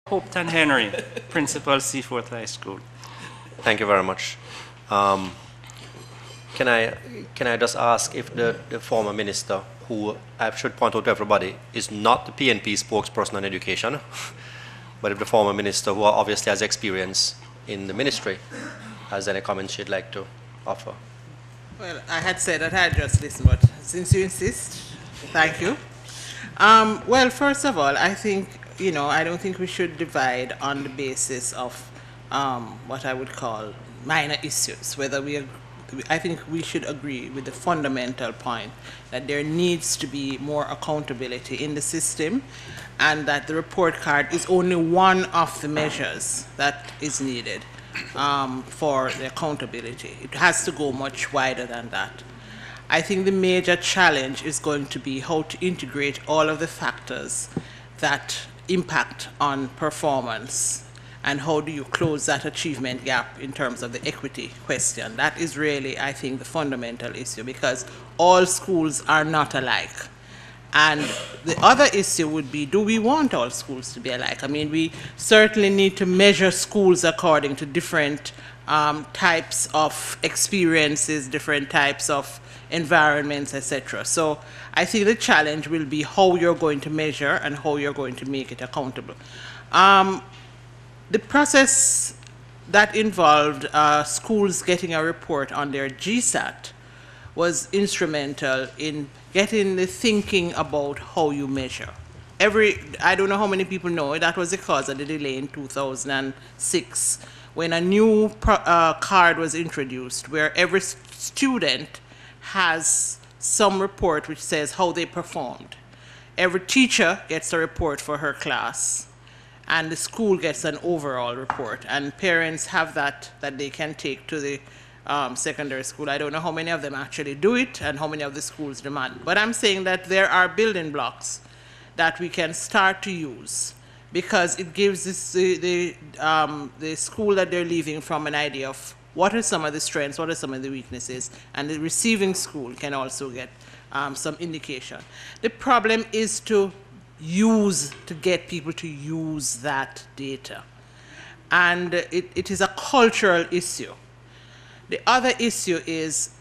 Hopeton Henry, Principal Seaforth High School. Thank you very much. Um, can I just ask if the former minister, who I should point out to everybody, is not the PNP spokesperson on education, but if the former minister, who obviously has experience in the ministry, has any comments she'd like to offer? Well, I had said that I'd just listen, but since you insist, thank you. Well, first of all, I think, I don't think we should divide on the basis of what I would call minor issues, I think we should agree with the fundamental point that there needs to be more accountability in the system, and that the report card is only one of the measures that is needed for the accountability. It has to go much wider than that. I think the major challenge is going to be how to integrate all of the factors that impact on performance, and how do you close that achievement gap in terms of the equity question. That is really, I think, the fundamental issue, because all schools are not alike. And the other issue would be, do we want all schools to be alike? I mean, we certainly need to measure schools according to different types of experiences, different types of environments, etc. So I think the challenge will be how you're going to measure and how you're going to make it accountable. The process that involved schools getting a report on their GSAT was instrumental in getting the thinking about how you measure. I don't know how many people know it, that was the cause of the delay in 2006, when a new card was introduced, where every student has some report which says how they performed. Every teacher gets a report for her class, and the school gets an overall report, and parents have that they can take to the secondary school. I don't know how many of them actually do it and how many of the schools demand. But I'm saying that there are building blocks that we can start to use, because it gives the school that they're leaving from an idea of what are some of the strengths, what are some of the weaknesses, and the receiving school can also get some indication. The problem is to get people to use that data. And it is a cultural issue. The other issue is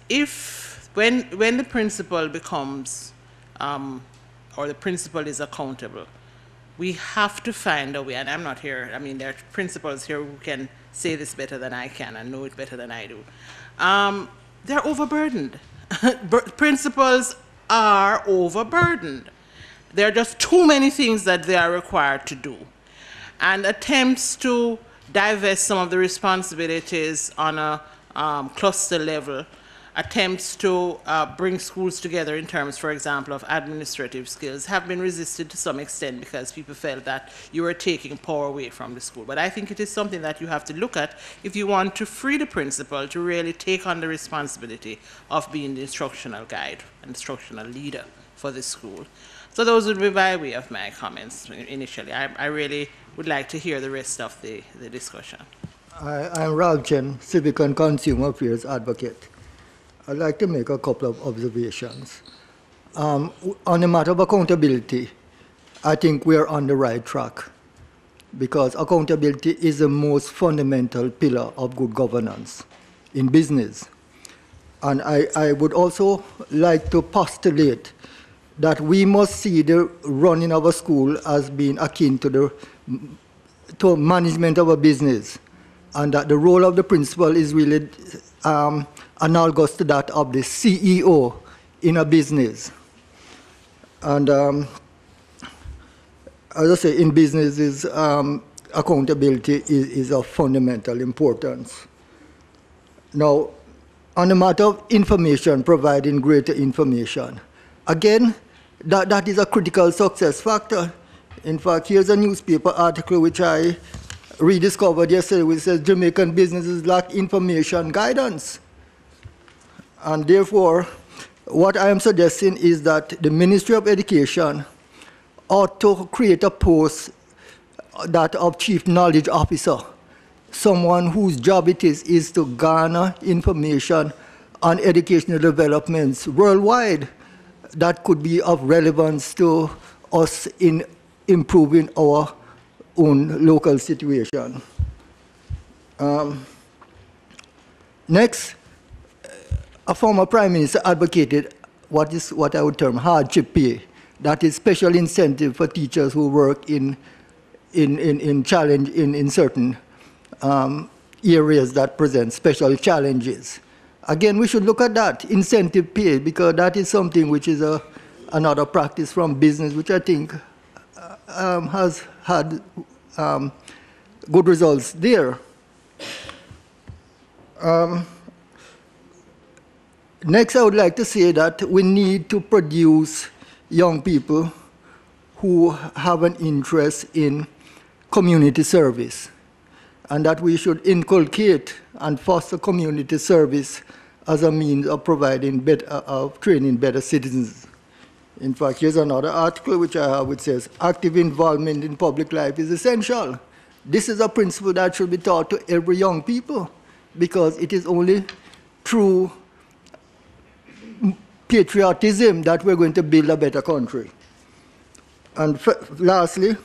when the principal becomes, or the principal is accountable, we have to find a way, and I'm not here, I mean, there are principals here who can say this better than I can and know it better than I do. They're overburdened. Principals are overburdened. There are just too many things that they are required to do. And attempts to divest some of the responsibilities on a cluster level, attempts to bring schools together in terms, for example, of administrative skills, have been resisted to some extent because people felt that you were taking power away from the school. But I think it is something that you have to look at if you want to free the principal to really take on the responsibility of being the instructional guide, instructional leader for the school. So those would be by way of my comments initially. I really would like to hear the rest of the discussion. I'm Ralph Chen, Civic and Consumer Affairs Advocate. I'd like to make a couple of observations. On the matter of accountability, I think we are on the right track, because accountability is the most fundamental pillar of good governance in business. And I would also like to postulate that we must see the running of a school as being akin to management of a business, and that the role of the principal is really analogous to that of the CEO in a business. And as I say, in businesses, accountability is of fundamental importance. Now, on the matter of information, providing greater information, again, that is a critical success factor. In fact, here's a newspaper article which I rediscovered yesterday, which says Jamaican businesses lack information guidance. And therefore, what I am suggesting is that the Ministry of Education ought to create a post, that of Chief Knowledge Officer, someone whose job it is to garner information on educational developments worldwide that could be of relevance to us in improving our own local situation. Next, a former prime minister advocated what I would term hardship pay. That is special incentive for teachers who work in certain areas that present special challenges. Again, we should look at that incentive pay, because that is something which is another practice from business, which I think has had good results there. Next, I would like to say that we need to produce young people who have an interest in community service, and that we should inculcate and foster community service as a means of providing training better citizens. In fact, here's another article which I have, which says, active involvement in public life is essential. This is a principle that should be taught to every young people, because it is only through patriotism that we're going to build a better country. And lastly,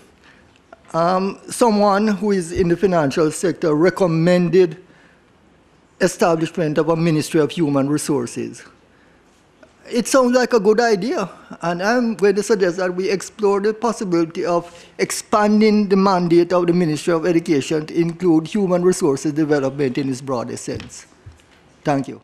someone who is in the financial sector recommended establishment of a Ministry of Human Resources. It sounds like a good idea, and I'm going to suggest that we explore the possibility of expanding the mandate of the Ministry of Education to include human resources development in its broadest sense. Thank you.